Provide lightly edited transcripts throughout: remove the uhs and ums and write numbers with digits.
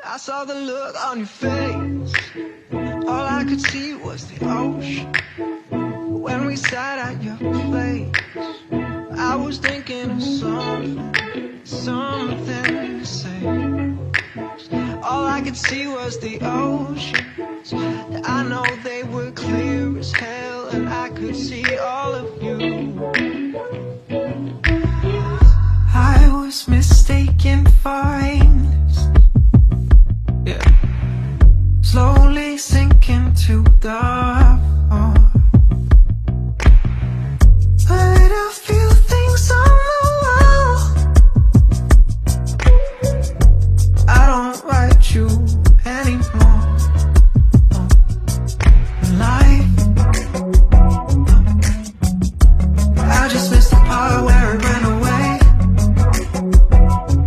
I saw the look on your face. All I could see was the ocean. When we sat at your place, I was thinking of something to say. All I could see was the oceans. I know they were clear as hell, and I could see all of you. I was mistaken for aimless, yeah. Slowly sinking to the floor. But a few things on the wall. I don't write you anymore. Life, I just missed the part where it ran away.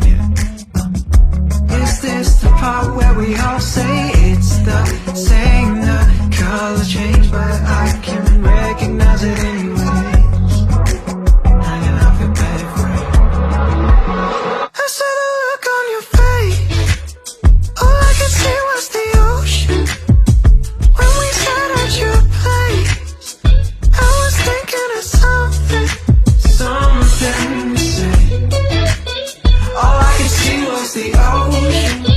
Yeah. Is this the part where we all say it's the same? The color changed, but I can recognize it anyway. Hanging off your bed frame. I saw the look on your face. All I could see was the ocean. When we sat at your place, I was thinking of something to say. All I could see was the ocean.